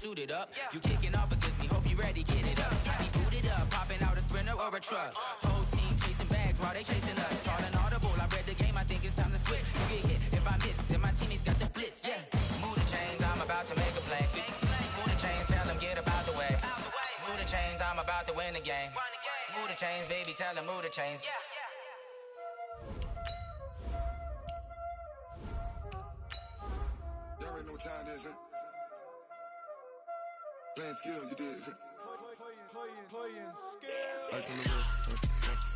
suited up. You kicking off against me, hope you ready, get it up. I be booted up, popping out a Sprinter or a truck. Whole team chasing bags while they chasing us. Calling audible, I read the game, I think it's time to switch. You get hit if I miss, then my teammates got the blitz, yeah. Move the chains, I'm about to make a play. Move the chains, tell them get about the way. Move the chains, I'm about to win the game. Move the chains, baby, tell them move the chains. Y'all already know what time it is, huh? Playing skills, you did. Playing skills. Ice on the wrist,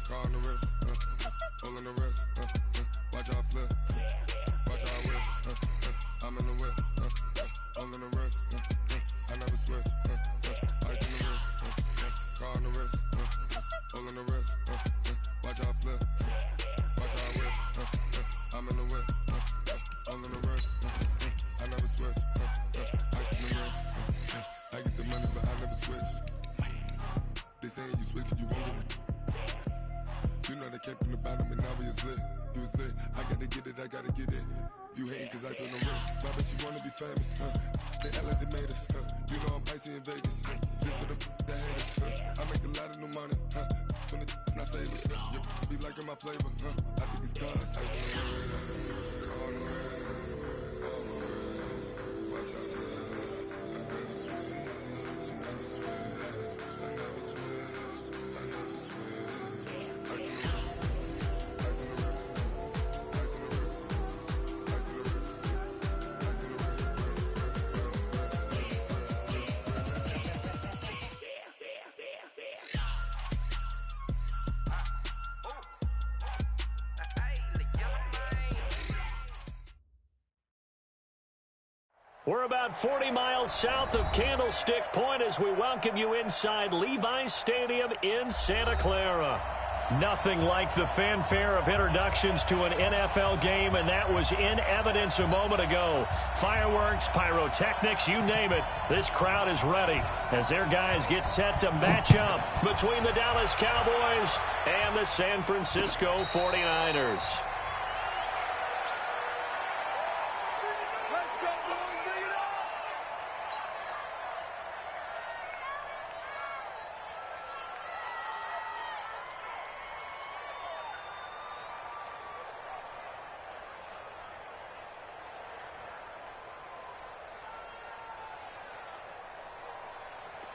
car on the wrist, hole in the wrist, watch out flip, watch out whip, I'm in the whip, hole in the wrist, I never switch, ice on the wrist, car on the wrist, hole in the wrist, watch out flip, watch out whip, I'm in the whip, hole in the wrist, I never switch, ice on the wrist, I get the money but I never switch. They saying you switch 'cause you won't get it. You know they came from the bottom and now we is lit. You was lit, I gotta get it, I gotta get it. You hating 'cause ice on the wrist. Why bet you wanna be famous, They act like they made us, You know I'm icy in Vegas, This for the that hate us, I make a lot of new money, When the not save us, You be liking my flavor, I think it's cause ice on the wrist, on the wrist, on the wrist. Watch out, cuz I never switch, you never switch. I never switch, I never switch. Ice on the wrist, ice on the wrist, ice on the wrist, ice on the wrist, ice on the wrist, We're about 40 miles south of Candlestick Point as we welcome you inside Levi's Stadium in Santa Clara. Nothing like the fanfare of introductions to an NFL game, and that was in evidence a moment ago. Fireworks, pyrotechnics, you name it. This crowd is ready as their guys get set to match up between the Dallas Cowboys and the San Francisco 49ers.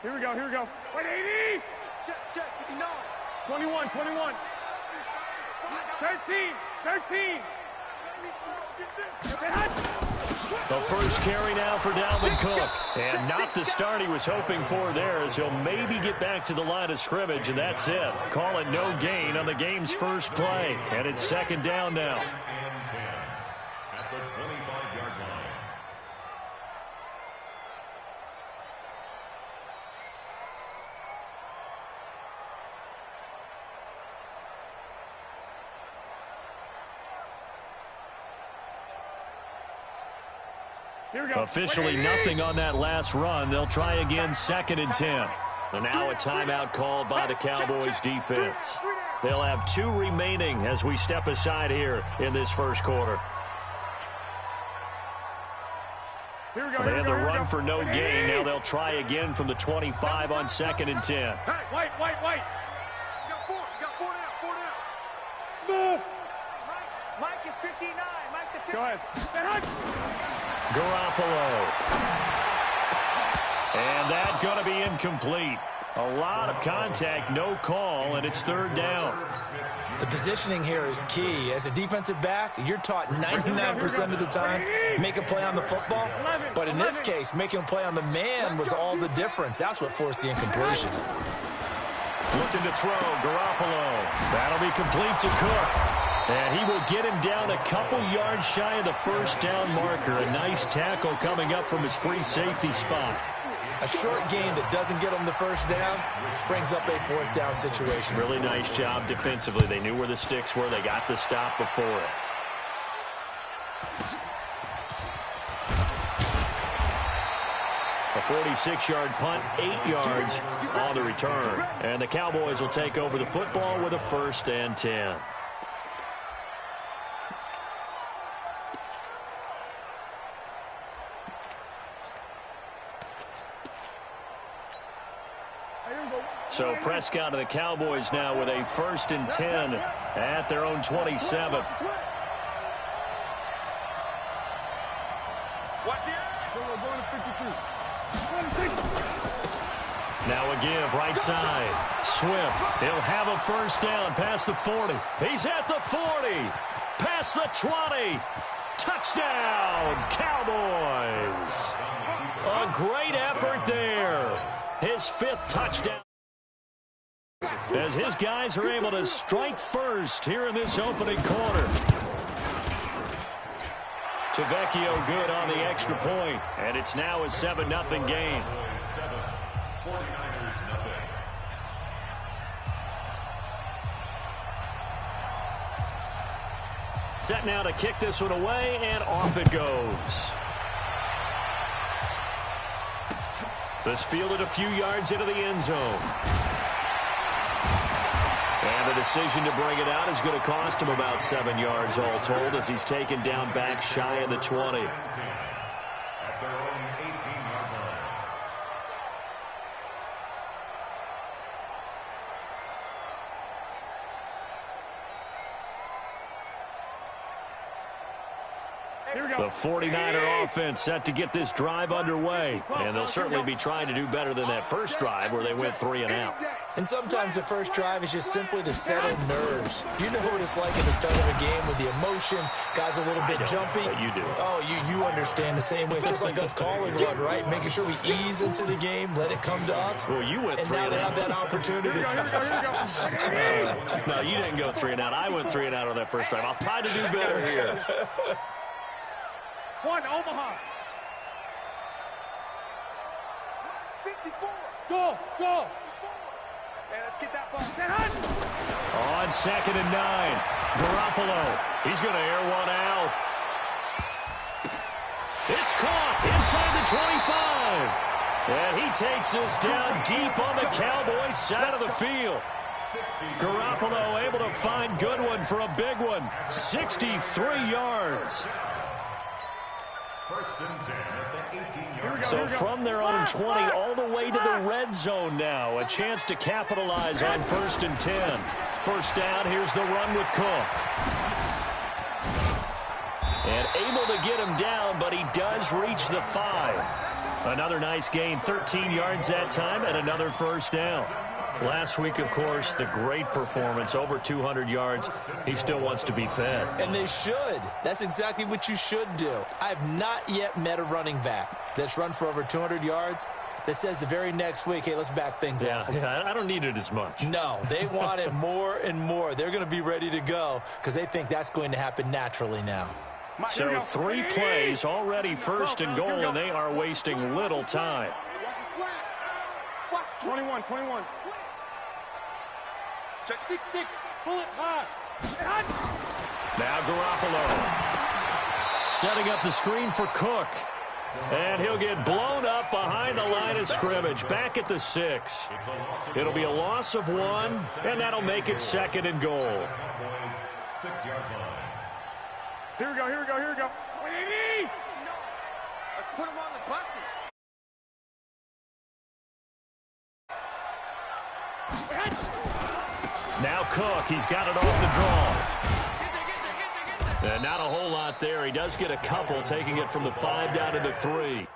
Here we go, here we go. 180! Check, 59. 21, 21. 13, 13. The first carry now for Dalvin Cook. And not the start he was hoping for there, as he'll maybe get back to the line of scrimmage, and that's it. Call it no gain on the game's first play. And it's second down now. At the 25-yard line. Here we go. Officially nothing on that last run. They'll try again, 2nd and 10. And now a timeout called by the Cowboys defense. They'll have 2 remaining as we step aside here in this first quarter. Here we go. They had the run for no gain. Now they'll try again from the 25 on 2nd and 10. White. You got 4 down, 4 down. Smooth. Mike is 59. Mike the 50. Go ahead. Garoppolo. And that's going to be incomplete. A lot of contact, no call, and it's 3rd down. The positioning here is key. As a defensive back, you're taught 99% of the time, make a play on the football. But in this case, making a play on the man was all the difference. That's what forced the incompletion. Looking to throw, Garoppolo. That'll be complete to Cook. And he will get him down a couple yards shy of the first down marker. A nice tackle coming up from his free safety spot. A short gain that doesn't get him the first down brings up a 4th down situation. Really nice job defensively. They knew where the sticks were. They got the stop before it. A 46-yard punt, 8 yards on the return. And the Cowboys will take over the football with a 1st and 10. So Prescott and the Cowboys now with a 1st and 10 at their own 27. Now a give, right side. Swift, he'll have a 1st down past the 40. He's at the 40, past the 20. Touchdown, Cowboys. A great effort there. His 5th touchdown. As his guys are able to strike first here in this opening quarter. Tavecchio good on the extra point, and it's now a 7-0 game. Set now to kick this one away, and off it goes. This fielded a few yards into the end zone. And the decision to bring it out is going to cost him about 7 yards all told as he's taken down back shy of the 20. At their own 18-yard line. The 49er offense set to get this drive underway. And they'll certainly be trying to do better than that first drive where they went 3 and out. And sometimes the first drive is just simply to settle nerves. You know what it's like at the start of a game with the emotion. Guys a little bit jumpy. But you do. Oh, you understand the same way. It's just like us calling one, right? Making sure we ease into the game, let it come to us. Well, you went 3 and now and they out. have that opportunity. No, you didn't go 3 and out. I went 3 and out on that first drive. I'll try to do better here. 1, Omaha. 54. Go. Hey, let's get that ball. On 2nd and 9. Garoppolo. He's going to air one out. It's caught inside the 25. And he takes this down deep on the Cowboys side of the field. Garoppolo able to find Goodwin for a big one. 63 yards. 1st and 10 at the 18-yard line. So from their own 20 all the way to the red zone now. A chance to capitalize on 1st and 10. 1st down, here's the run with Cook. And able to get him down, but he does reach the 5. Another nice gain, 13 yards that time, and another 1st down. Last week, of course, the great performance, over 200 yards. He still wants to be fed. And they should. That's exactly what you should do. I have not yet met a running back that's run for over 200 yards that says the very next week, hey, let's back things up. Yeah, I don't need it as much. No, they want it more and more. They're going to be ready to go because they think that's going to happen naturally now. So 3 plays, already 1st and goal, and they are wasting little time. Watch the slant. Watch 21. 6-6. Pull it high. Now Garoppolo setting up the screen for Cook. And he'll get blown up behind the line of scrimmage, back at the 6. It'll be a loss of 1, and that'll make it 2nd and goal. 6-yard line. Here we go. Let's put him on the buses. Now Cook, he's got it off the draw. And not a whole lot there. He does get a couple, taking it from the 5 down to the 3.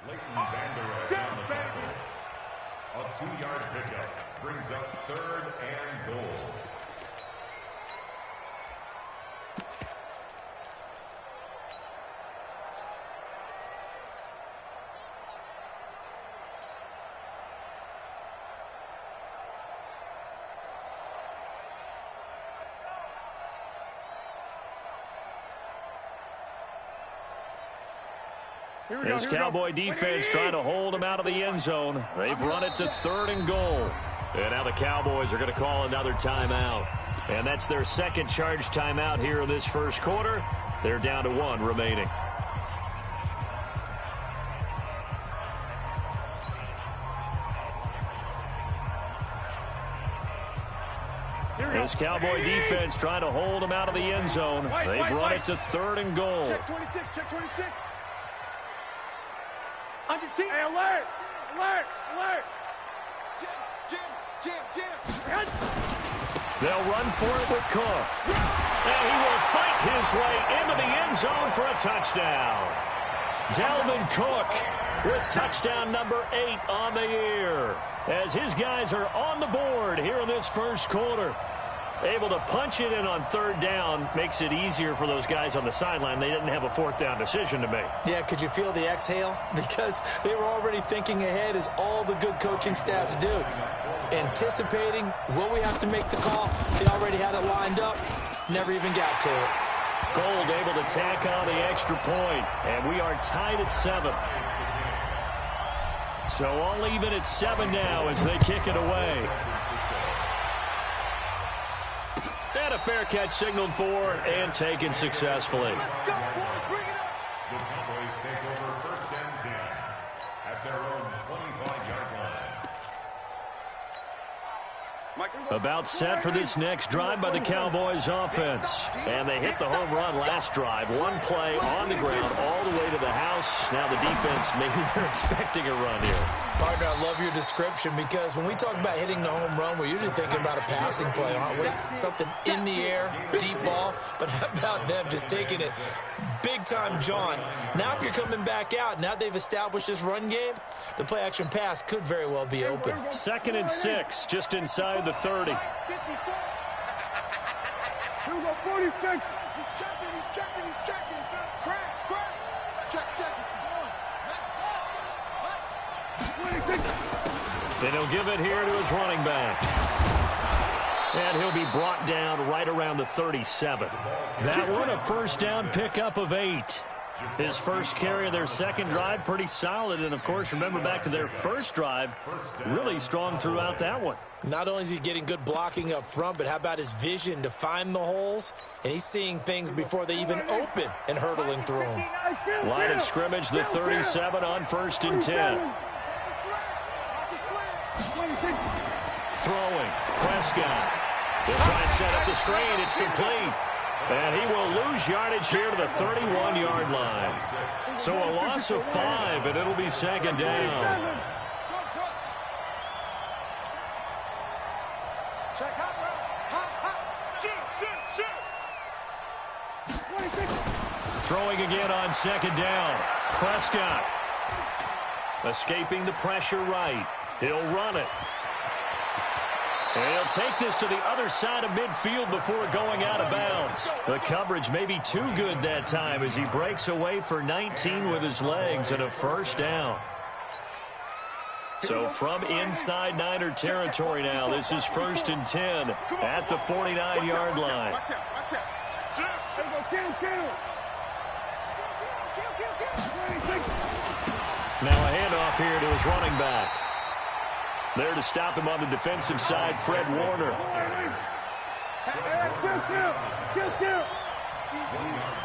Leighton Vander Esch on the tackle. A 2-yard pickup brings up 3rd and goal. This Cowboy defense trying to hold him out of the end zone. They've run it to 3rd and goal. And now the Cowboys are going to call another timeout. And that's their 2nd charge timeout here in this 1st quarter. They're down to 1 remaining. This Cowboy defense trying to hold them out of the end zone. They've run it to 3rd and goal. Check 26, check 26. On your team. Hey, alert! Alert! Alert! Jam. They'll run for it with Cook. And he will fight his way into the end zone for a touchdown. Dalvin Cook with touchdown number 8 on the year. As his guys are on the board here in this first quarter. Able to punch it in on 3rd down makes it easier for those guys on the sideline. They didn't have a 4th down decision to make. Yeah, could you feel the exhale? Because they were already thinking ahead, as all the good coaching staffs do. Anticipating, will we have to make the call? They already had it lined up. Never even got to it. Gold able to tack on the extra point, and we are tied at 7. So all even at 7 now as they kick it away. And a fair catch signaled for and taken successfully. The Cowboys take over 1st and 10 at their own 25-yard line. About set for this next drive by the Cowboys offense. And they hit the home run last drive. One play on the ground all the way to the house. Now the defense, maybe they're expecting a run here. Partner, I love your description, because when we talk about hitting the home run, we're usually thinking about a passing play, aren't we? Something in the air, deep ball. But how about them just taking it big-time jaunt? Now if you're coming back out, now they've established this run game, the play-action pass could very well be open. 2nd and 6, just inside the 30. Here we go, 46. He's checking. Crash. Check. Then he'll give it here to his running back. And he'll be brought down right around the 37. That one, a 1st down pickup of 8. His first carry of their 2nd drive, pretty solid. And, of course, remember back to their 1st drive, really strong throughout that one. Not only is he getting good blocking up front, but how about his vision to find the holes? And he's seeing things before they even open and hurdling through them. Line of scrimmage, the 37 on 1st and 10. Throwing, Prescott. He'll try and set up the screen. It's complete. And he will lose yardage here to the 31-yard line. So a loss of 5, and it'll be 2nd down. Throwing again on 2nd down. Prescott escaping the pressure right. He'll run it. And he'll take this to the other side of midfield before going out of bounds. The coverage may be too good that time as he breaks away for 19 with his legs and a 1st down. So from inside Niner territory now, this is 1st and 10 at the 49-yard line. Now a handoff here to his running back. There to stop him on the defensive side, Fred Warner. 1 yard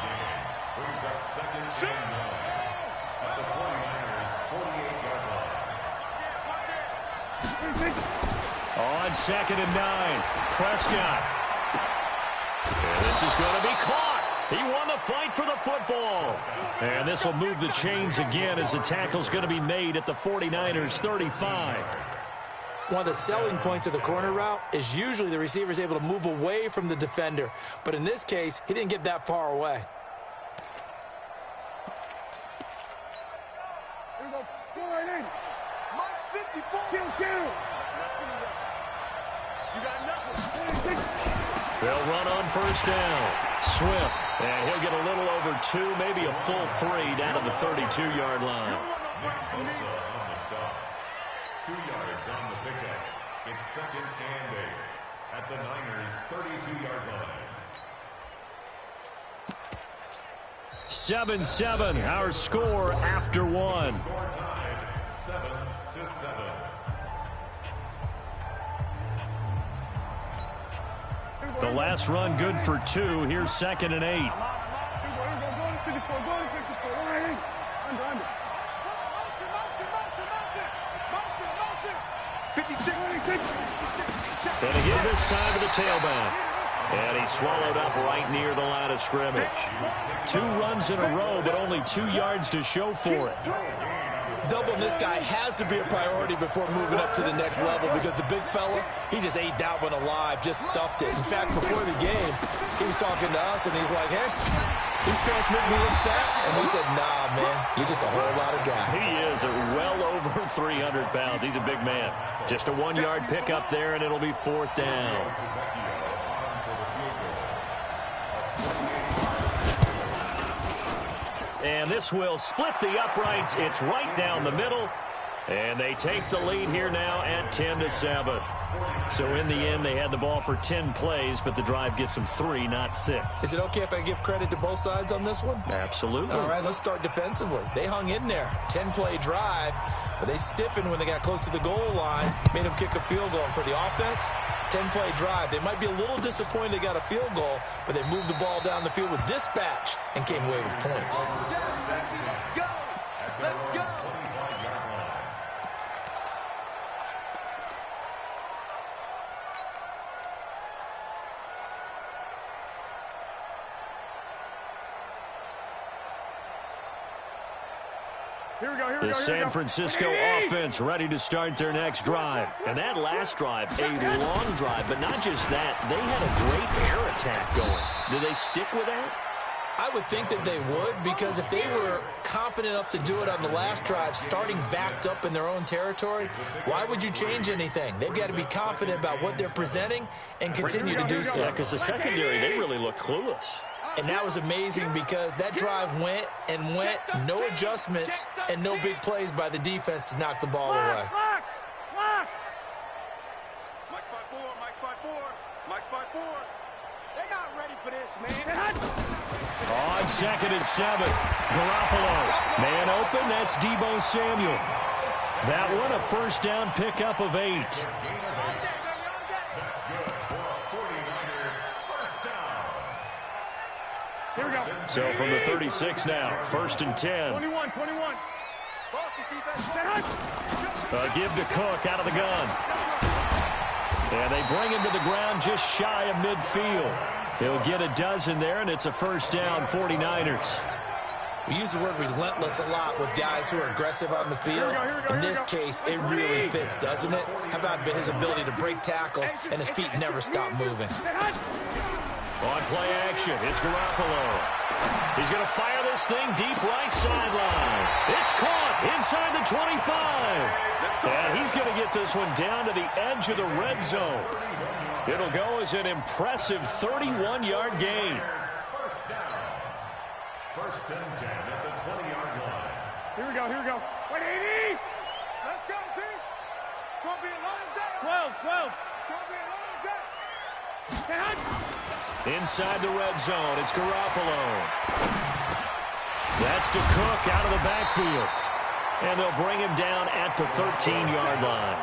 gain brings up 2nd and 9 at the 49ers' 48-yard line. On 2nd and 9, Prescott. And this is going to be caught. He won the fight for the football. And this will move the chains again as the tackle's going to be made at the 49ers' 35. One of the selling points of the corner route is usually the receiver is able to move away from the defender. But in this case, he didn't get that far away. Here we go, 4-8. Mike 54. Kill. You got nothing. They'll run on 1st down. Swift. And he'll get a little over 2, maybe a full 3 down to the 32-yard line. On the stop. 2 yards on the pickup. It's 2nd and 8 at the Niners' 32-yard line. 7-7, our score after 1. Score tied 7-7. The last run good for 2. Here's 2nd and 8. Here we go, 54, under. 56. 56. Check. And they give this time to the tailback. And he swallowed up right near the line of scrimmage. 2 runs in a row, but only 2 yards to show for it. Doubling this guy has to be a priority before moving up to the next level because the big fella, he just ate that one alive, just stuffed it. In fact, before the game, he was talking to us, and he's like, hey, these pants make me look fat. And we said, nah, man, you're just a whole lot of guy. He is well over 300 pounds. He's a big man. Just a 1-yard pickup there, and it'll be 4th down. And this will split the uprights. It's right down the middle. And they take the lead here now at 10-7. So in the end, they had the ball for 10 plays, but the drive gets them 3, not 6. Is it okay if I give credit to both sides on this one? Absolutely. All right, let's start defensively. They hung in there. 10-play drive, but they stiffened when they got close to the goal line, made them kick a field goal. For the offense, 10-play drive. They might be a little disappointed they got a field goal, but they moved the ball down the field with dispatch and came away with points. Go! Let's go! Here we go, here we The go, here we San go. Francisco offense ready to start their next drive. And that last drive, a long drive, but not just that. They had a great air attack going. Do they stick with that? I would think that they would, because if they were confident enough to do it on the last drive, starting backed up in their own territory, why would you change anything? They've got to be confident about what they're presenting and continue to do so. Yeah, because the secondary, they really look clueless. And that was amazing because that drive went and went, no adjustments and no big plays by the defense to knock the ball away. Mike's by 4, Mike's by 4, Mike's by 4. They're not ready for this, man. On 2nd and 7, Garoppolo. Man open, that's Deebo Samuel. That one, a first down pickup of 8. Here we go. So from the 36 now, 1st and 10. 21. Give to Cook out of the gun. And they bring him to the ground just shy of midfield. He'll get a dozen there, and it's a first down, 49ers. We use the word relentless a lot with guys who are aggressive on the field. In this case, it really fits, doesn't it? How about his ability to break tackles and his feet never stop moving? On play action, it's Garoppolo. He's going to fire this thing deep right sideline. It's caught inside the 25. And he's going to get this one down to the edge of the red zone. It'll go as an impressive 31-yard gain. First and 10 at the 20-yard line. Here we go. 180. Let's go, team. It's going to be a long day. 12. It's going to be a long day. Inside the red zone, it's Garoppolo. That's to Cook out of the backfield. And they'll bring him down at the 13-yard line.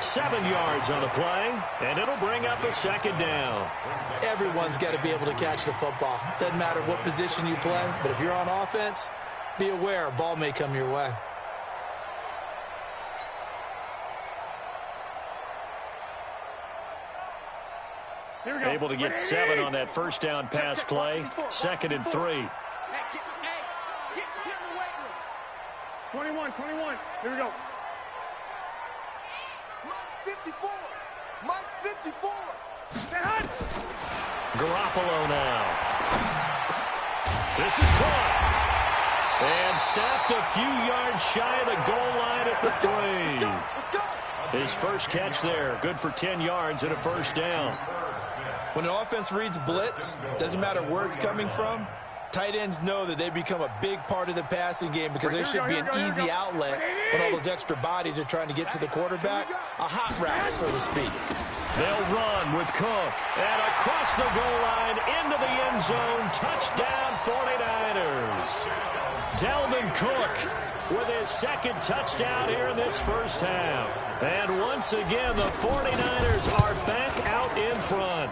7 yards on the play, and it'll bring up a second down. Everyone's got to be able to catch the football. Doesn't matter what position you play, but if you're on offense, be aware a ball may come your way. Here we go. Able to get 7 on that first down pass play. 2nd and 3. Hey, get in the weight room. 21. Here we go. Mike's 54. Garoppolo now. This is caught. And stopped a few yards shy of the goal line at the 3. Let's go. His first catch there. Good for 10 yards and a first down. When an offense reads blitz, doesn't matter where it's coming from, tight ends know that they become a big part of the passing game because there should be an easy outlet when all those extra bodies are trying to get to the quarterback. A hot route, so to speak. They'll run with Cook. And across the goal line, into the end zone. Touchdown, 49ers. Dalvin Cook with his second touchdown here in this first half. And once again, the 49ers are back out in front.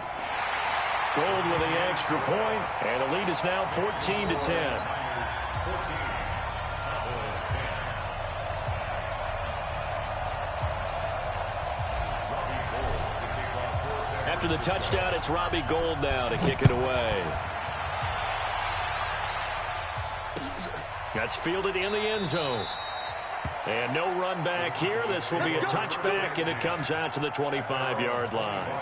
Gold with the extra point, and the lead is now 14-10. after the touchdown, it's Robbie Gould now to kick it away. That's fielded in the end zone. And no run back here. This will be a touchback, and it comes out to the 25-yard line.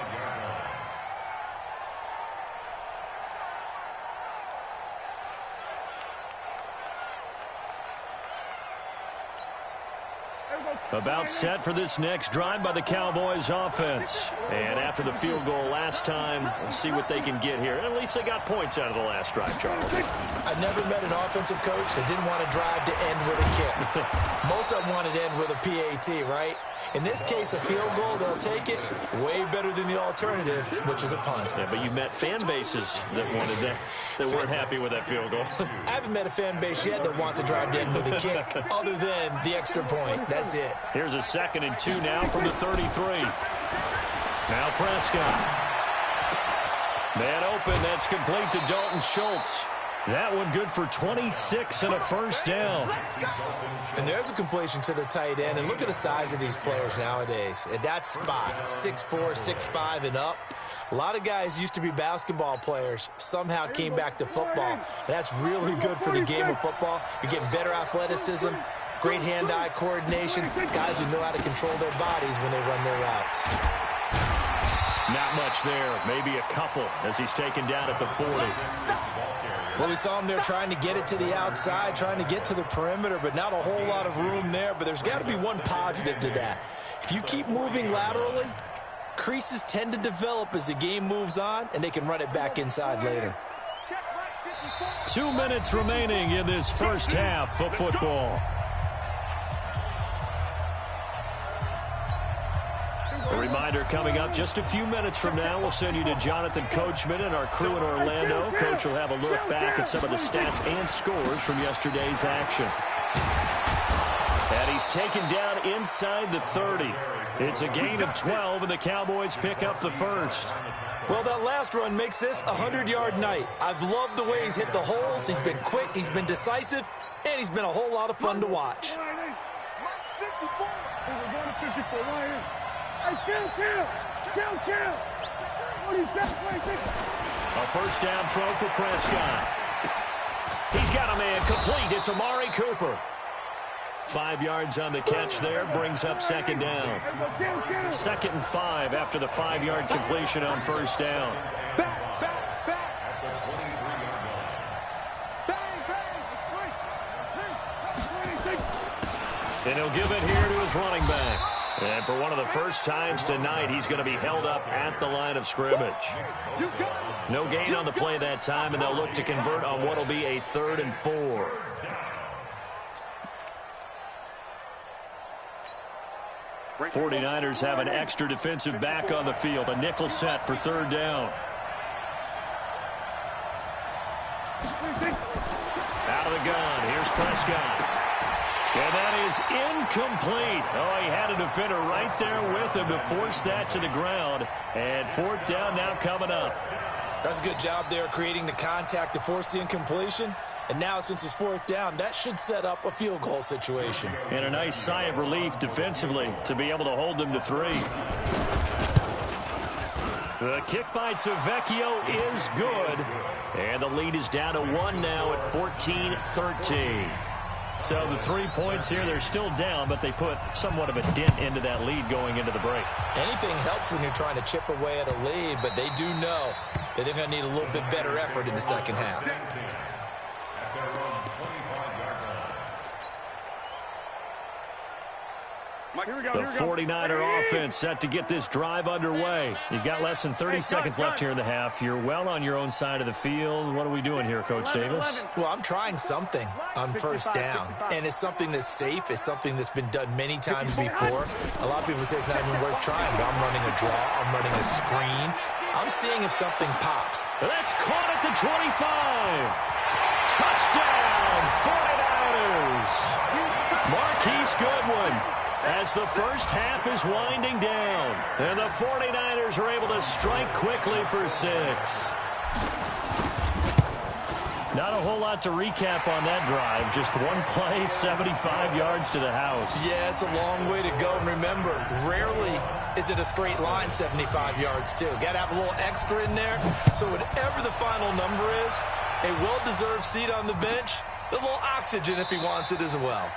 About set for this next drive by the Cowboys offense. And after the field goal last time, we'll see what they can get here. And at least they got points out of the last drive, Charles. I've never met an offensive coach that didn't want to drive to end with a kick. Most of them wanted to end with a PAT, right? In this case, a field goal, they'll take it. Way better than the alternative, which is a punt. Yeah, but you met fan bases that wanted that, that weren't happy with that field goal. I haven't met a fan base yet that wants to drive to end with a kick, other than the extra point. That's it. Here's a 2nd and 2 now from the 33. Now Prescott. Man open. That's complete to Dalton Schultz. That one good for 26 and a first down. And there's a completion to the tight end. And look at the size of these players nowadays. At that spot, 6'4", 6'5", and up. A lot of guys used to be basketball players, somehow came back to football. And that's really good for the game of football. You're getting better athleticism, great hand-eye coordination, guys who know how to control their bodies when they run their routes. Not much there, maybe a couple as he's taken down at the 40. Well, we saw him there trying to get it to the outside, trying to get to the perimeter, but not a whole lot of room there. But there's got to be one positive to that. If you keep moving laterally, creases tend to develop as the game moves on, and they can run it back inside later. 2 minutes remaining in this first half of football. A reminder coming up just a few minutes from now, we'll send you to Jonathan Coachman and our crew in Orlando. Coach will have a look back at some of the stats and scores from yesterday's action. And he's taken down inside the 30. It's a gain of 12, and the Cowboys pick up the first. Well, that last run makes this a 100-yard night. I've loved the way he's hit the holes. He's been quick, he's been decisive, and he's been a whole lot of fun to watch. A first down throw for Prescott. He's got a man complete. It's Amari Cooper. 5 yards on the catch there, brings up 2nd down. 2nd and 5 after the 5-yard completion on first down. And he'll give it here to his running back. And for one of the first times tonight, he's going to be held up at the line of scrimmage. No gain on the play that time, and they'll look to convert on what will be a 3rd and 4. '49ers have an extra defensive back on the field, a nickel set for 3rd down. Out of the gun, here's Prescott. And that is incomplete. Oh, he had a defender right there with him to force that to the ground. And 4th down now coming up. That's a good job there creating the contact to force the incompletion. And now, since it's 4th down, that should set up a field goal situation. And a nice sigh of relief defensively to be able to hold them to 3. The kick by Tavecchio is good. And the lead is down to 1 now at 14-13. So the 3 points here, they're still down, but they put somewhat of a dent into that lead going into the break. Anything helps when you're trying to chip away at a lead, but they do know that they're going to need a little bit better effort in the second half. The 49er offense set to get this drive underway. You've got less than 30 seconds left here in the half. You're well on your own side of the field. What are we doing here, Coach Davis? Well, I'm trying something on first down, and it's something that's safe. It's something that's been done many times before. A lot of people say it's not even worth trying, but I'm running a draw. I'm running a screen. I'm seeing if something pops. That's caught at the 25. Touchdown, 49ers. Marquise Goodwin. As the first half is winding down. And the 49ers are able to strike quickly for 6. Not a whole lot to recap on that drive. Just one play, 75 yards to the house. Yeah, it's a long way to go. And remember, rarely is it a straight line 75 yards, too. Got to have a little extra in there. So whatever the final number is, a well-deserved seat on the bench, a little oxygen if he wants it as well.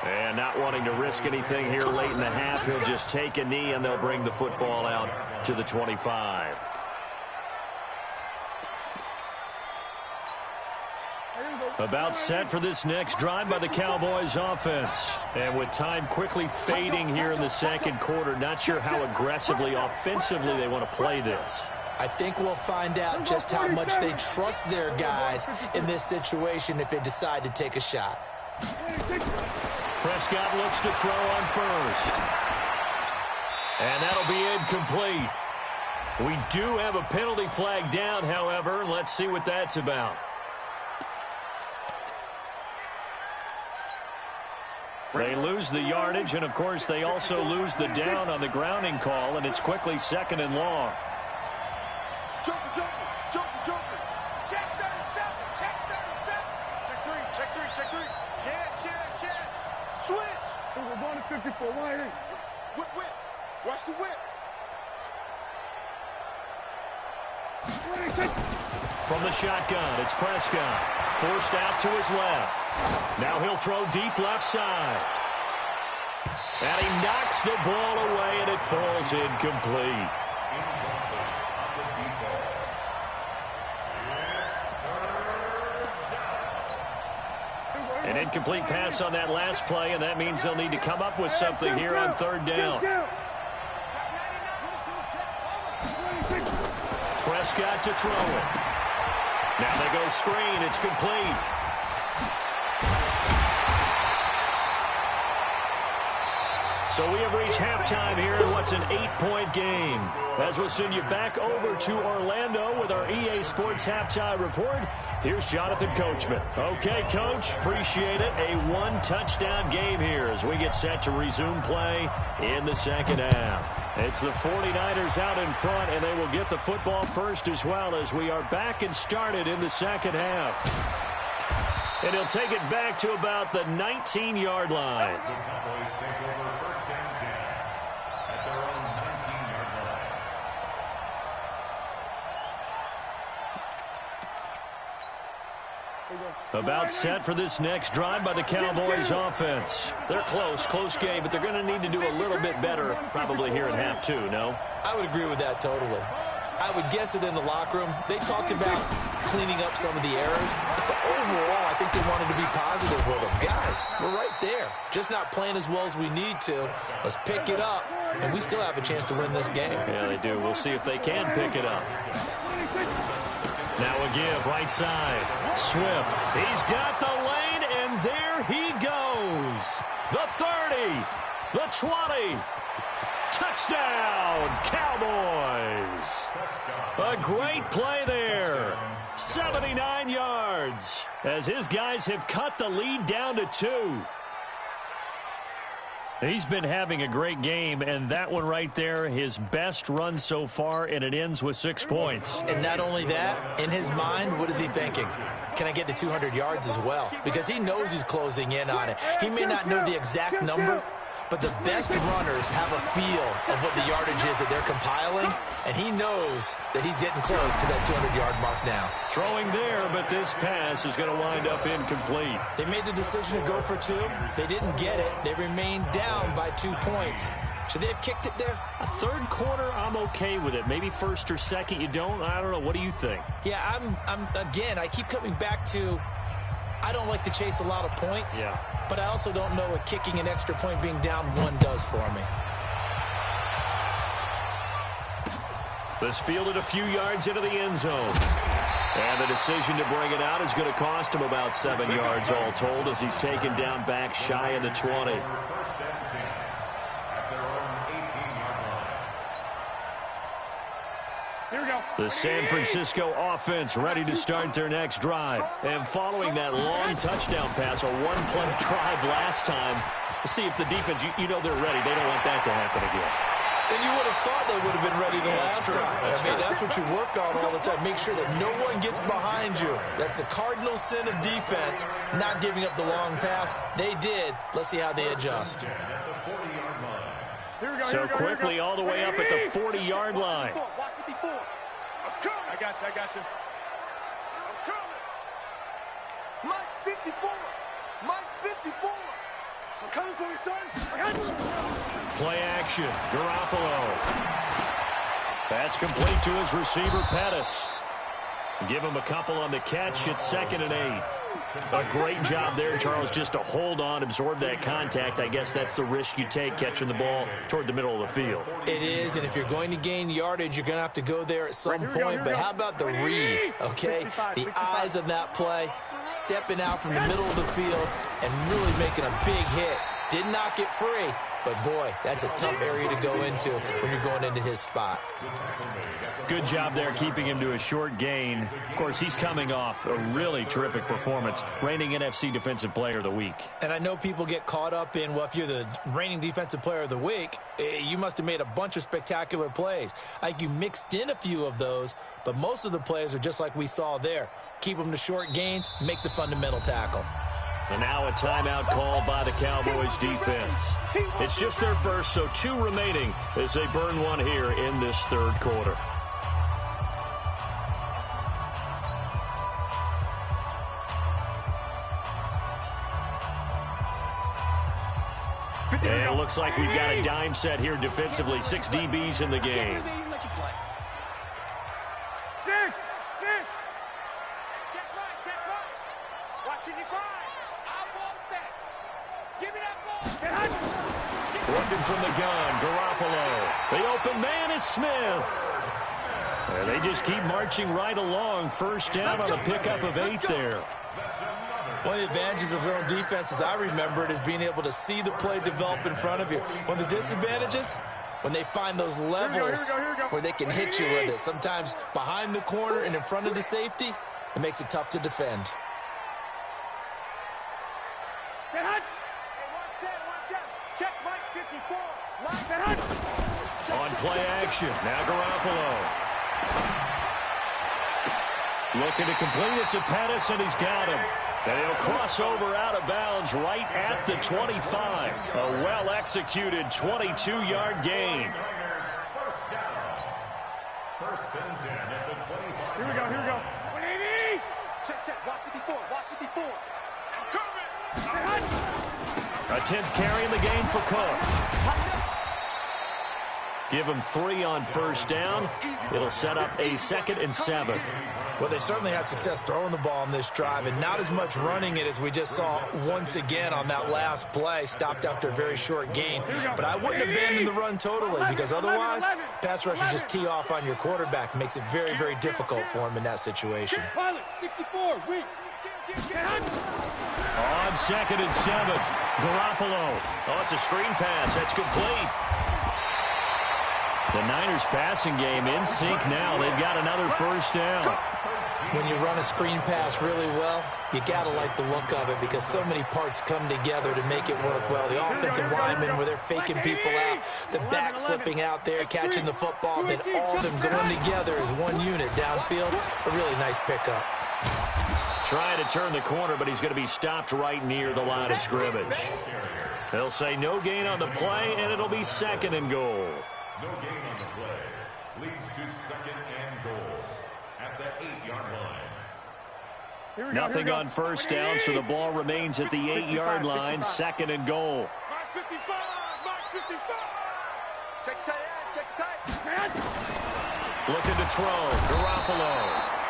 And not wanting to risk anything here late in the half, he'll just take a knee, and they'll bring the football out to the 25. About set for this next drive by the Cowboys offense. And with time quickly fading here in the second quarter, not sure how aggressively, offensively they want to play this. I think we'll find out just how much they trust their guys in this situation if they decide to take a shot. Prescott looks to throw on first. And that'll be incomplete. We do have a penalty flag down, however. Let's see what that's about. They lose the yardage, and, of course, they also lose the down on the grounding call, and it's quickly 2nd and long. Joker. Check 37. Check 3. Check. Switch. We're going to 54. Whip. Watch the whip. From the shotgun, it's Prescott. Forced out to his left. Now he'll throw deep left side. And he knocks the ball away, and it falls incomplete. An incomplete pass on that last play, and that means they'll need to come up with something here on 3rd down. Prescott to throw it. Now they go screen. It's complete. So we have reached halftime here in what's an 8-point game. As we'll send you back over to Orlando with our EA Sports Halftime Report, here's Jonathan Coachman. Okay, Coach, appreciate it. A 1-touchdown game here as we get set to resume play in the second half. It's the 49ers out in front, and they will get the football first as well as we are back and started in the second half. And he'll take it back to about the 19-yard line. The Cowboys take over 1st and 10 at their own 19-yard line. About set for this next drive by the Cowboys offense. They're close game, but they're going to need to do a little bit better probably here in half 2, no? I would agree with that totally. I would guess it in the locker room. They talked about cleaning up some of the errors, but overall, I think they wanted to be positive with them. Guys, we're right there. Just not playing as well as we need to. Let's pick it up, and we still have a chance to win this game. Yeah, they do. We'll see if they can pick it up. Now a give, right side. Swift, he's got the lane, and there he goes. The 30, the 20. Touchdown, Cowboys. A great play there. 79 yards as his guys have cut the lead down to 2. He's been having a great game, and that one right there, his best run so far, and it ends with 6 points. And not only that, in his mind, what is he thinking? Can I get to 200 yards as well? Because he knows he's closing in on it. He may not know the exact number, but the best runners have a feel of what the yardage is that they're compiling, and he knows that he's getting close to that 200-yard mark now. Throwing there, but this pass is going to wind up incomplete. They made the decision to go for 2. They didn't get it. They remained down by 2 points. Should they have kicked it there? A 3rd quarter, I'm okay with it. Maybe 1st or 2nd, you don't. I don't know. What do you think? Yeah, again, I keep coming back to I don't like to chase a lot of points. Yeah. But I also don't know what kicking an extra point being down 1 does for me. This fielded a few yards into the end zone. And the decision to bring it out is going to cost him about 7 yards all told as he's taken down back shy of the 20. Here we go. The San Francisco offense ready to start their next drive. And following that long touchdown pass, a 1-play drive last time, to see if the defense, you know they're ready. They don't want that to happen again. And you would have thought they would have been ready the last time. That's what you work on all the time. Make sure that no one gets behind you. That's the cardinal sin of defense, not giving up the long pass. They did. Let's see how they adjust. So quickly all the way up at the 40-yard line. I got you. I'm coming. Mike's 54. Mike's 54. I'm coming for you, son. Play action. Garoppolo. That's complete to his receiver, Pettis. Give him a couple on the catch. It's 2nd and 8. A great job there, Charles, just to hold on, absorb that contact. I guess that's the risk you take catching the ball toward the middle of the field. It is, and if you're going to gain yardage, you're going to have to go there at some point. But how about the read, okay? The eyes of that play, stepping out from the middle of the field and really making a big hit. Did not get free, but, boy, that's a tough area to go into when you're going into his spot. Good job there keeping him to a short gain. Of course, he's coming off a really terrific performance, reigning NFC Defensive Player of the Week. And I know people get caught up in, well, if you're the reigning Defensive Player of the Week, you must have made a bunch of spectacular plays. I think you mixed in a few of those, but most of the plays are just like we saw there. Keep them to short gains, make the fundamental tackle. And now a timeout called by the Cowboys defense. It's just their first, so 2 remaining as they burn one here in this 3rd quarter. And it looks like we've got a dime set here defensively. 6 DBs in the game. Looking from the gun, Garoppolo. The open man is Smith. And they just keep marching right along. First down on a pickup of 8 there. One of the advantages of zone defenses, I remember it, is being able to see the play develop in front of you. One of the disadvantages, when they find those levels where they can hit you with it. Sometimes behind the corner and in front of the safety, it makes it tough to defend. On play action, now Garoppolo. Looking to complete it to Pettis, and he's got him. And he'll cross over out of bounds right at the 25. A well-executed 22-yard gain. First and 10 at the 25. Here we go. 180. Check. Watch 54. I'm coming. A 10th carry in the game for Cook. Give him 3 on first down. It'll set up a 2nd and 7. Well, they certainly had success throwing the ball in this drive, and not as much running it as we just saw once again on that last play. Stopped after a very short gain. But I wouldn't abandon the run totally, because otherwise, pass rushers just tee off on your quarterback. Makes it very, very difficult for him in that situation. Pilot, 64, weak. On 2nd and 7, Garoppolo. Oh, it's a screen pass. That's complete. The Niners passing game in sync now. They've got another first down. When you run a screen pass really well, you got to like the look of it, because so many parts come together to make it work well. The offensive linemen, where they're faking people out, the back slipping out there, catching the football, then all of them going together as one unit downfield. A really nice pickup. Trying to turn the corner, but he's going to be stopped right near the line of scrimmage. They'll say no gain on the play, and it'll be 2nd and goal. No gain on the play. Leads to 2nd and goal at the 8-yard line. Nothing on first down, so the ball remains at the 8-yard line. 2nd and goal. Mark 55. Check tight. Looking to throw. Garoppolo.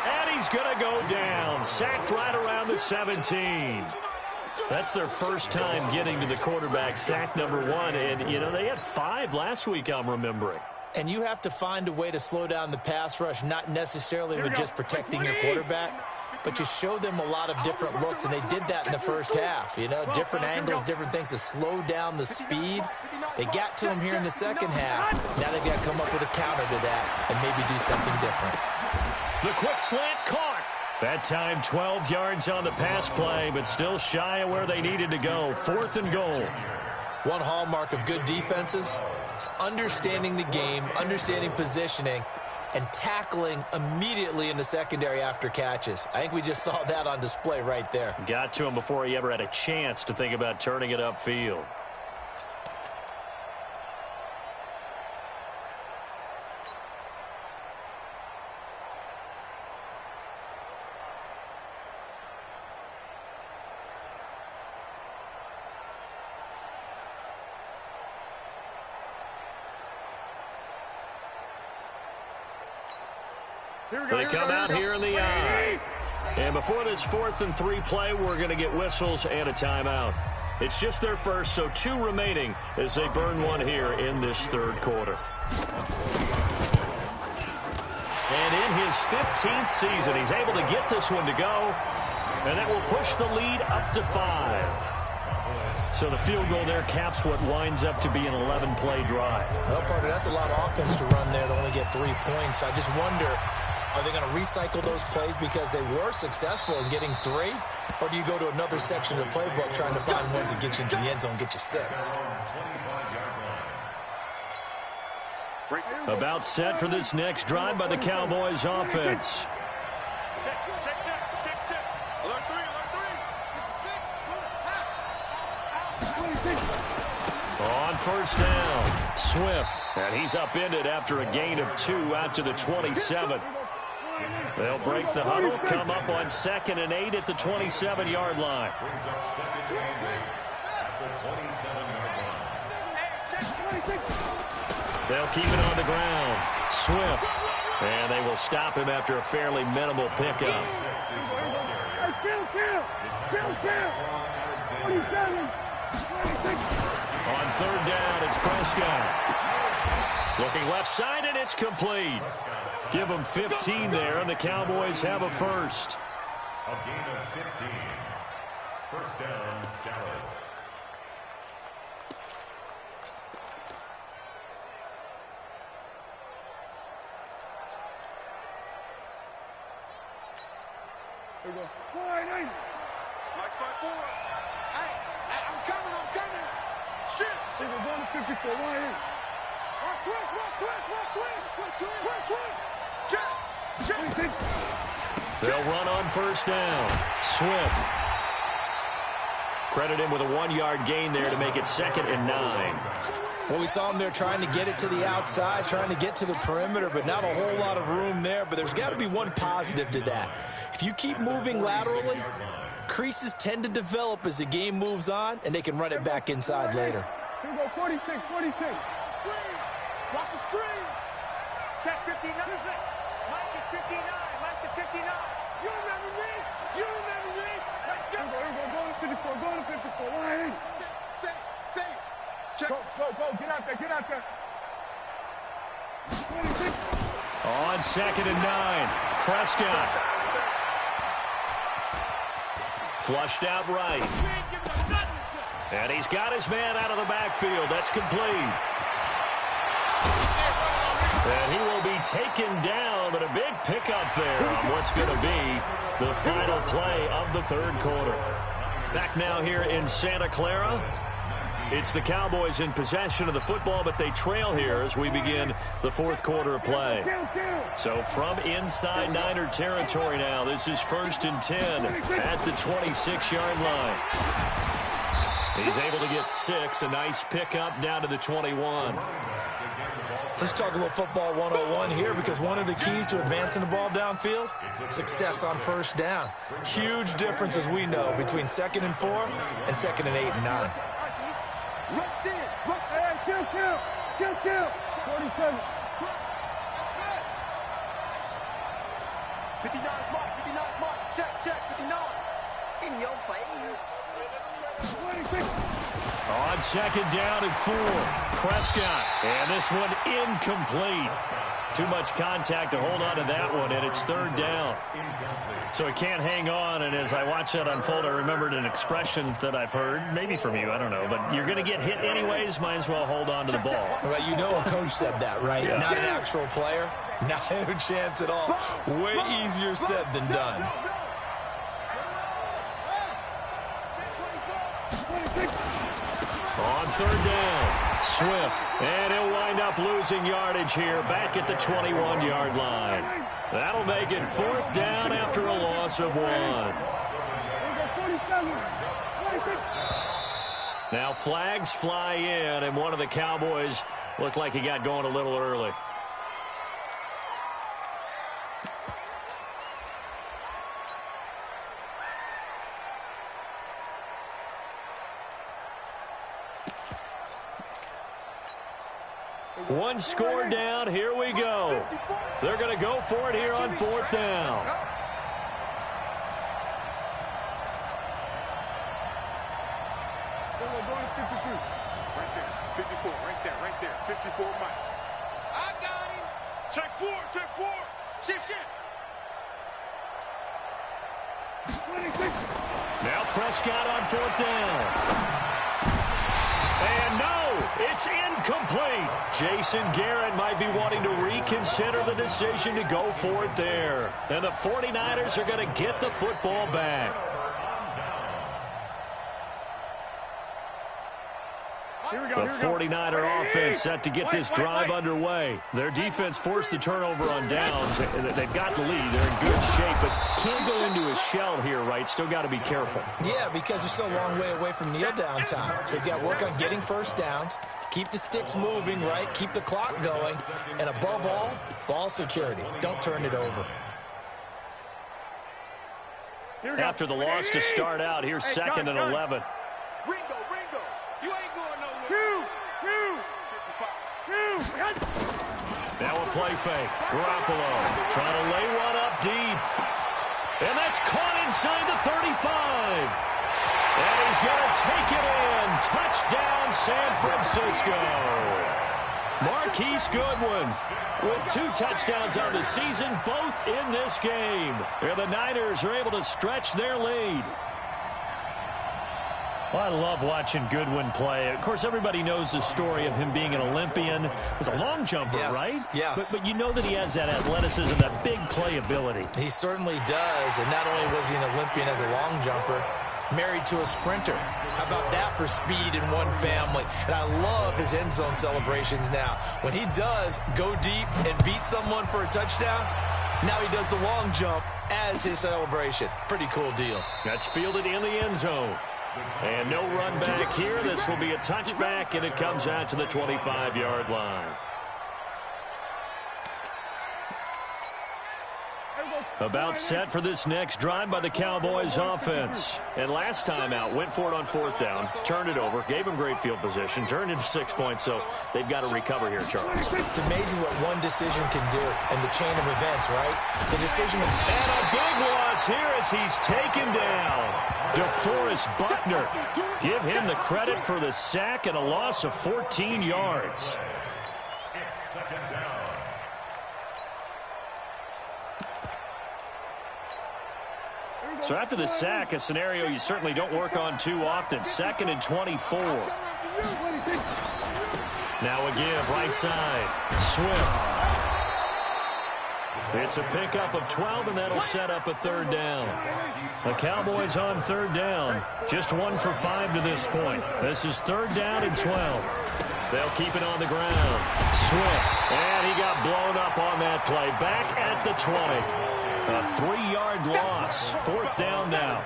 And he's going to go down. Sacked right around the 17. That's their first time getting to the quarterback, sack number 1. And, you know, they had 5 last week, I'm remembering. And you have to find a way to slow down the pass rush, not necessarily with just protecting your quarterback, but you show them a lot of different looks, and they did that in the first half. You know, different angles, different things to slow down the speed. They got to him here in the second half. Now they've got to come up with a counter to that and maybe do something different. The quick slant caught. That time 12 yards on the pass play, but still shy of where they needed to go. 4th and goal. One hallmark of good defenses, takes understanding the game, understanding positioning, and tackling immediately in the secondary after catches. I think we just saw that on display right there. Got to him before he ever had a chance to think about turning it upfield. They come out here in the eye. And before this 4th and 3 play, we're going to get whistles and a timeout. It's just their first, so 2 remaining as they burn one here in this 3rd quarter. And in his 15th season, he's able to get this one to go. And that will push the lead up to 5. So the field goal there caps what winds up to be an 11-play drive. Well, partner, that's a lot of offense to run there to only get 3 points. I just wonder, are they going to recycle those plays because they were successful in getting 3? Or do you go to another section of the playbook trying to find ones that get you into the end zone, get you 6? About set for this next drive by the Cowboys offense. On first down, Swift. And he's upended after a gain of 2 out to the 27. They'll break the huddle, come up on 2nd and 8 at the 27-yard line. They'll keep it on the ground. Swift. And they will stop him after a fairly minimal pickup. On 3rd down, it's Prescott. Looking left side, and it's complete. Give them 15 there, and the Cowboys have a first. A gain of 15. First down, Dallas. There we go. Wide 80. Mike's by 4. Hey, I'm coming. Shit. We're going to 54. Wide 80. Twist. They'll run on first down. Swift. Credit him with a 1-yard gain there to make it 2nd and 9. Well, we saw him there trying to get it to the outside, trying to get to the perimeter, but not a whole lot of room there. But there's got to be one positive to that. If you keep moving laterally, creases tend to develop as the game moves on, and they can run it back inside later. Here we go, 46. Screen. Watch the screen. Check 59. Mike is 59. Mike to 59. You remember me? Let's go. Here we go. Go to 54. Wide 80. Say. Check. Go. Get out there. 26. On 2nd and 9. Prescott. Flushed out right. And he's got his man out of the backfield. That's complete. And he will be taken down, but a big pickup there on what's going to be the final play of the 3rd quarter. Back now here in Santa Clara. It's the Cowboys in possession of the football, but they trail here as we begin the 4th quarter of play. So from inside Niner territory now, this is 1st and 10 at the 26-yard line. He's able to get 6, a nice pickup down to the 21. Let's talk a little football 101 here, because one of the keys to advancing the ball downfield, success on first down. Huge difference, as we know, between 2nd and 4 and 2nd and 8 and 9. Rush in. Kill. 47. 59 mark. Check. 59. In your face. 26. On 2nd down and 4, Prescott. And this one incomplete. Too much contact to hold on to that one, and it's 3rd down. So he can't hang on, and as I watch that unfold, I remembered an expression that I've heard, maybe from you, I don't know, but you're going to get hit anyways, might as well hold on to the ball. Well, you know a coach said that, right? Yeah. Not an actual player. Not a chance at all. Way easier said than done. On 3rd down, Swift, and he'll up losing yardage here, back at the 21-yard line. That'll make it 4th down after a loss of 1. Now flags fly in, and one of the Cowboys looked like he got going a little early. One score down. Here we go. They're going to go for it here on 4th down. Right there. 54. Right there. 54, Mike. I got him. Check 4. Shift. Now Prescott on 4th down. And no, it's incomplete. Jason Garrett might be wanting to reconsider the decision to go for it there. And the 49ers are going to get the football back. The 49er offense set to get this drive underway. Their defense forced the turnover on downs. They've got the lead. They're in good shape, but can't go into a shell here, right? Still got to be careful. Yeah, because they're still a long way away from kneel down time. So they've got to work on getting first downs, keep the sticks moving, right? Keep the clock going, and above all, ball security. Don't turn it over. After the loss to start out, here's 2nd and 11. Ringo. You ain't going nowhere. 2. Now a play fake. Garoppolo trying to lay one up deep. And that's caught inside the 35. And he's going to take it in. Touchdown, San Francisco. Marquise Goodwin with 2 touchdowns on the season, both in this game. And the Niners are able to stretch their lead. Well, I love watching Goodwin play. Of course, everybody knows the story of him being an Olympian. He's a long jumper, right? Yes. But you know that he has that athleticism, that big playability. He certainly does. And not only was he an Olympian as a long jumper, married to a sprinter. How about that for speed in one family? And I love his end zone celebrations now. When he does go deep and beat someone for a touchdown, now he does the long jump as his celebration. Pretty cool deal. That's fielded in the end zone. And no run back here. This will be a touchback, and it comes out to the 25-yard line. About set for this next drive by the Cowboys offense. And last time out, went for it on 4th down, turned it over, gave them great field position, turned into 6 points, so they've got to recover here, Charles. It's amazing what one decision can do in the chain of events, right? The decision of... And a big loss here as he's taken down. DeForest Buckner. Give him the credit for the sack and a loss of 14 yards. It's 2nd down. So after the sack, a scenario you certainly don't work on too often. 2nd and 24. Now a give, right side. Swift. It's a pickup of 12, and that'll set up a 3rd down. The Cowboys on 3rd down. Just 1 for 5 to this point. This is 3rd down and 12. They'll keep it on the ground. Swift. And he got blown up on that play. Back at the 20. A 3-yard loss. 4th down now.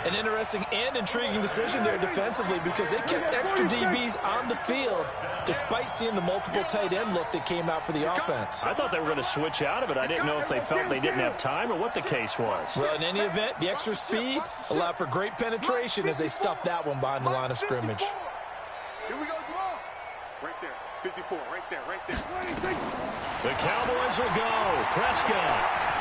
An interesting and intriguing decision there defensively because they kept extra DBs on the field despite seeing the multiple tight end look that came out for the offense. I thought they were going to switch out of it. I didn't know if they felt they didn't have time or what the case was. Well, in any event, the extra speed allowed for great penetration as they stuffed that one behind the line of scrimmage. Here we go, Jamal. Right there. 54. Right there. The Cowboys will go. Prescott.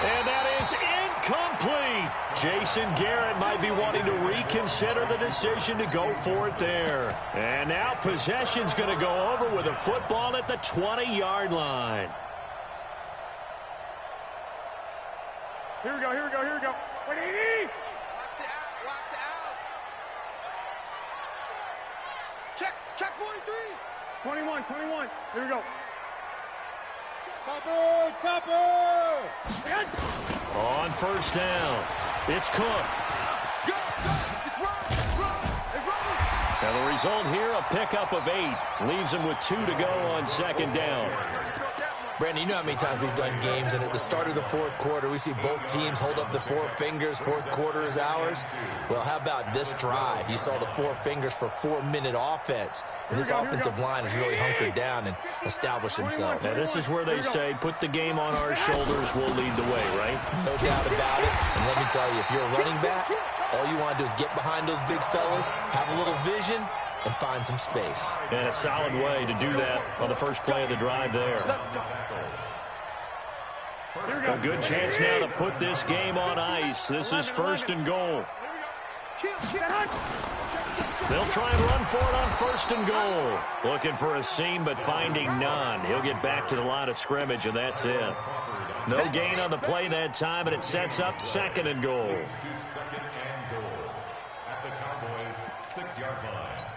And that is incomplete. Jason Garrett might be wanting to reconsider the decision to go for it there. And now possession's going to go over with a football at the 20-yard line. Here we go. What do you need? Watch the out. Check 43. 21. Here we go. Chopper! On 1st down, it's Cook. Go! It's run! Now the result here, a pickup of 8. Leaves him with 2 to go on second down. Brandon, you know how many times we've done games, and at the start of the fourth quarter, we see both teams hold up the 4 fingers, fourth quarter is ours. Well, how about this drive? You saw the 4 fingers for 4-minute offense, and this offensive line has really hunkered down and established themselves. Now, this is where they say, put the game on our shoulders, we'll lead the way, right? No doubt about it, and let me tell you, if you're a running back, all you want to do is get behind those big fellas, have a little vision, and find some space. And a solid way to do that on the first play of the drive there. A good chance now to put this game on ice. This is first and goal. They'll try and run for it on first and goal. Looking for a seam, but finding none. He'll get back to the line of scrimmage, and that's it. No gain on the play that time, and it sets up second and goal. At the Cowboys' 6-yard line.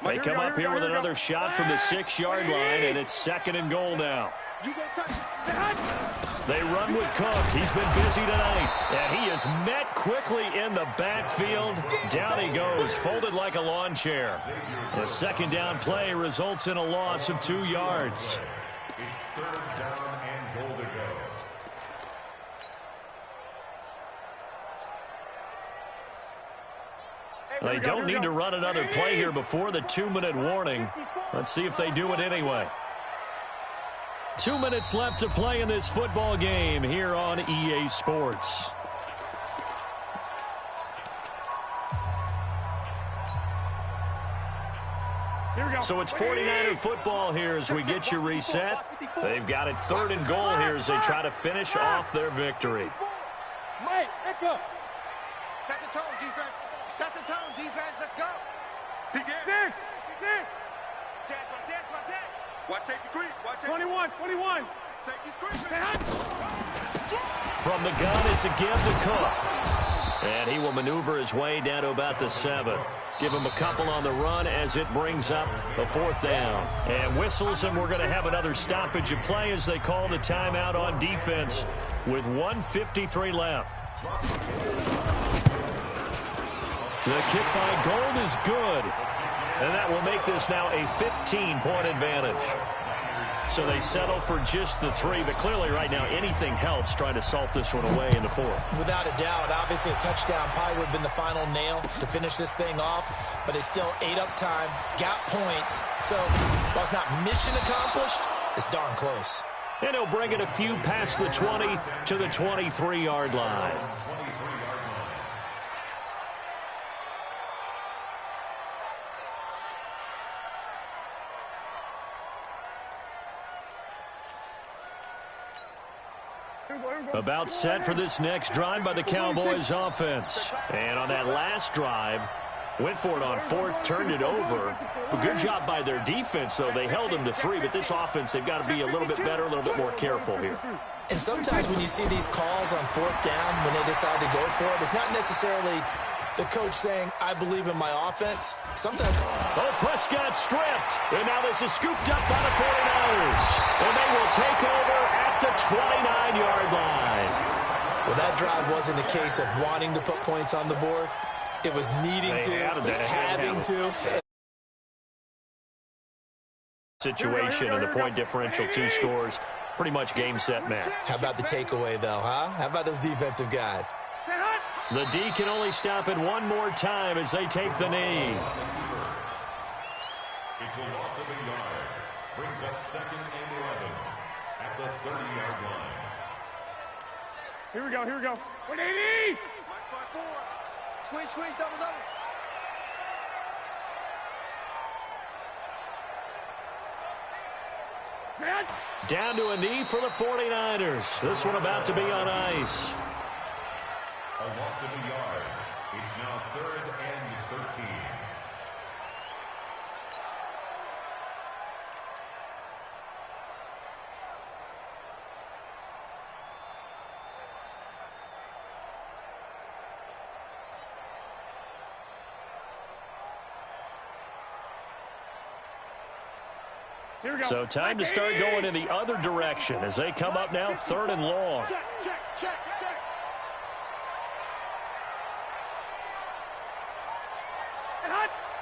They come up here with another shot from the 6-yard line, and it's second and goal now. They run with Cook. He's been busy tonight, and he is met quickly in the backfield. Down he goes, folded like a lawn chair. The second down play results in a loss of 2 yards. It's third down and goal to go. They don't need to run another play here before the 2-minute warning. Let's see if they do it anyway. 2 minutes left to play in this football game here on EA Sports. So it's 49er football here as we get you reset. They've got it third and goal here as they try to finish off their victory. Mike, pick up. Set the tone, defense. Set the tone, defense. Let's go. Begin. Watch safety creep. Watch safety. 21. Safety's creeping. From the gun, it's a give to Cook. And he will maneuver his way down to about the 7. Give him a couple on the run as it brings up a fourth down. And whistles, and we're going to have another stoppage of play as they call the timeout on defense with 1:53 left. The kick by Gold is good. And that will make this now a 15-point advantage. So they settle for just the 3, but clearly right now anything helps trying to salt this one away in the 4th. Without a doubt, obviously a touchdown probably would have been the final nail to finish this thing off, but it's still 8 up time, got points. So while it's not mission accomplished, it's darn close. And he'll bring it a few past the 20 to the 23-yard line. About set for this next drive by the Cowboys offense. And on that last drive, went for it on 4th, turned it over. But good job by their defense, though. They held them to 3, but this offense, they've got to be a little bit better, a little bit more careful here. And sometimes when you see these calls on 4th down, when they decide to go for it, it's not necessarily the coach saying, I believe in my offense. Sometimes... Oh, Prescott stripped. And now this is scooped up by the 49ers. And they will take over at the 29-yard line. Well, that drive wasn't a case of wanting to put points on the board. It was needing to, having to. Situation and the point differential, 2 scores. Pretty much game, set, match. How about the takeaway, though, huh? How about those defensive guys? The D can only stop it one more time as they take the knee. It's a loss of a yard. Brings up second and 11 at the 30-yard line. Here we go. 180! Squeeze, double. Down to a knee for the 49ers. This one about to be on ice. A loss of a yard. It's now 3rd and 13. So time to start going in the other direction as they come up now 3rd and long. Check.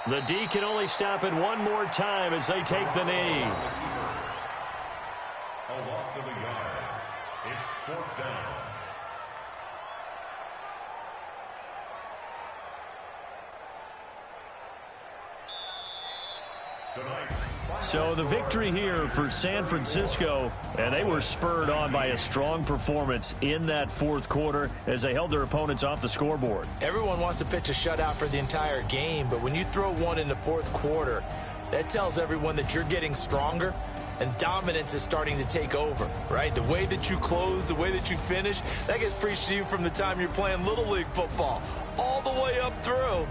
The D can only stop it one more time as they take the knee. A loss of a yard. It's 4th down. So the victory here for San Francisco, and they were spurred on by a strong performance in that 4th quarter as they held their opponents off the scoreboard. Everyone wants to pitch a shutout for the entire game, but when you throw one in the 4th quarter, that tells everyone that you're getting stronger and dominance is starting to take over, right? The way that you close, the way that you finish, that gets preached to you from the time you're playing Little League football all the way up through.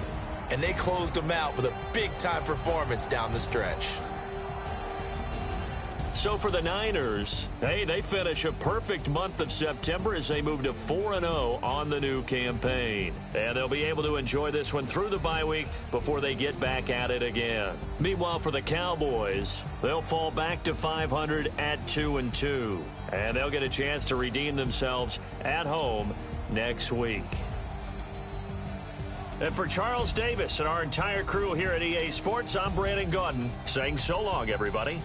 And they closed them out with a big-time performance down the stretch. So for the Niners, hey, they finish a perfect month of September as they move to 4-0 on the new campaign. And they'll be able to enjoy this one through the bye week before they get back at it again. Meanwhile, for the Cowboys, they'll fall back to 500 at 2-2. And they'll get a chance to redeem themselves at home next week. And for Charles Davis and our entire crew here at EA Sports, I'm Brandon Gaudin saying so long, everybody.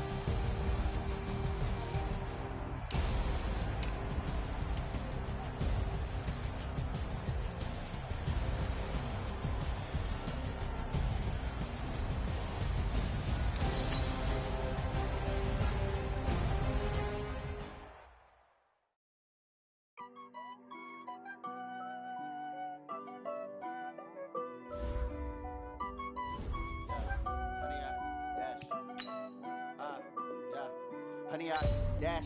Honey, I dash,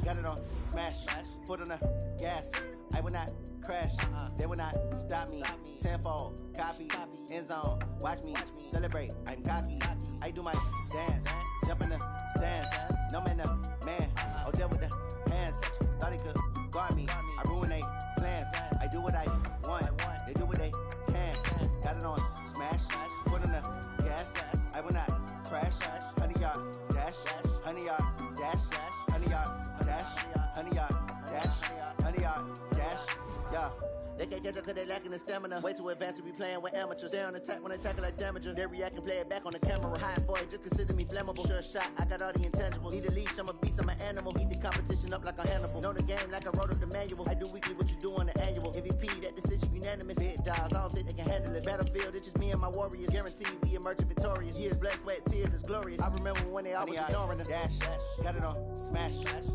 got it on smash, foot on the gas. I will not crash, they will not stop me. Tenfold, copy, end zone, watch me celebrate. I'm cocky, I do my dance, jump in the stands. No man, man, I'll deal with the hands. Thought he could guard me, I ruin they plans. I do what I want, they do what they can. Got it on smash, foot on the gas. I will not crash, honey, y'all dash, honey, y'all dash, honey, y'all dash, honey, y'all dash, honey, y'all dash, yeah. They can't catch up cause they lacking the stamina. Way too advanced to be playing with amateurs. Stay on attack when they tackle like damager. They react and play it back on the camera. Hot boy, just consider me flammable. Sure shot, I got all the intangibles. Need a leash, I'm a beast, I'm an animal. Eat the competition up like a Hannibal. Know the game like I wrote up the manual. I do weekly what you do on the annual. MVP, that decision unanimous. Big dogs, I don't think they can handle it. Battlefield, it's just me and my warriors. Guaranteed we emerging victorious. Years, blood, sweat, tears, is glorious. I remember when they always ignoring us. Dash, got it on smash,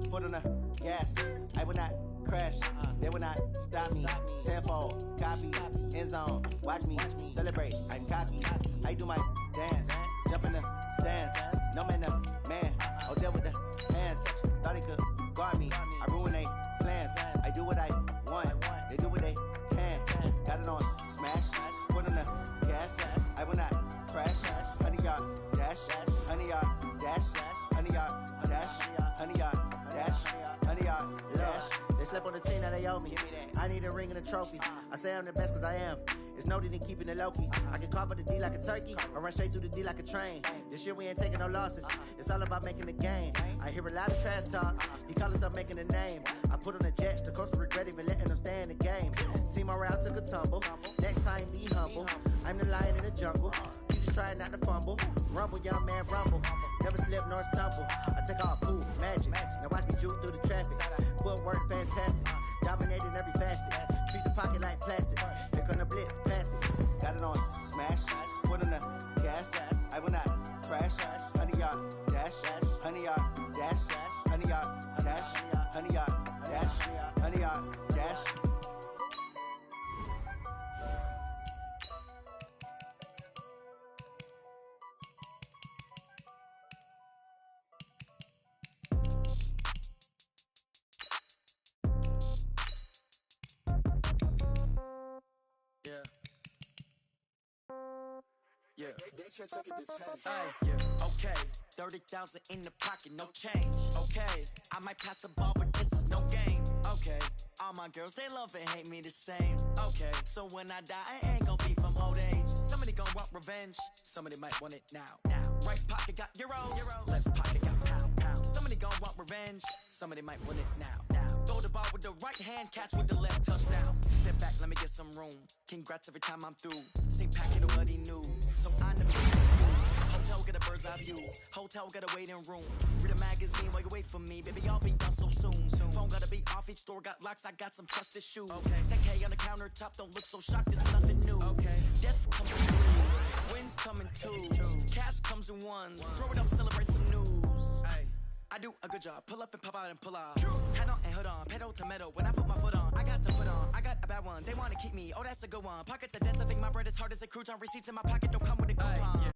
foot on the gas. I will not crash, they will not stop me. Tenfold, copy, end zone, watch me celebrate. I'm cocky, I do my dance, jump in the stands. No man, man, I'll deal with the hands. Thought he could guard me, I ruin they plans. I do what I want, they do what they can. Got it on smash, foot on the gas. I will not crash, honey, y'all dash, honey, y'all dash, honey, y'all dash, honey, y'all dash, honey, y'all dash. They slept on the team, now they owe me. I need a ring and a trophy. I say I'm the best cause I am. It's no need in keeping it low-key. I can carve up the D like a turkey or run straight through the D like a train. This year we ain't taking no losses. It's all about making the game. I hear a lot of trash talk. He call himself making a name. I put on the Jets. The coach will regret even letting them stay in the game. Team morale took a tumble. Next time be humble. I'm the lion in the jungle. You just try not to fumble. Rumble, young man, rumble. Never slip nor stumble. I take off, poof, magic. Now watch me juke through the traffic. Footwork fantastic. Dominating every facet. Treat the pocket like plastic. Here come the blitz, pass it. Got it on smash, foot on the gas. I will not crash. Honey, y'all dash, honey, y'all dash, honey, y'all dash, honey, y'all dash, honey, y'all dash. Yeah. Yeah. Okay. 30,000 in the pocket, no change. Okay. I might pass the ball, but this is no game. Okay. All my girls, they love and hate me the same. Okay. So when I die, I ain't gonna be from old age. Somebody gonna want revenge. Somebody might want it now. Right pocket got euros. Left pocket got pound. Somebody gonna want revenge. Somebody might want it now. Throw the ball with the right hand, catch with the left touchdown. Step back, let me get some some room. Congrats every time I'm through. Stay packing nobody new, so I never get confused. Hotel get a bird's eye view. Hotel got a waiting room. Read a magazine while you wait for me, baby. I'll be done so soon. Phone gotta be off. Each store got locks. I got some trusted shoes. Okay. 10K on the countertop. Don't look so shocked. It's nothing new. Okay. Death comes in threes. Winds come in twos. Cash comes in ones. Throw it up, celebrate some news. Ay. I do a good job. Pull up and pop out and pull out. Head on and hood on. Pedal to metal. When I put my foot on, I got to put on. I got a bad one. They want to keep me. Oh, that's a good one. Pockets are dense. I think my bread is hard as a crouton. Receipts in my pocket don't come with a coupon. Yeah.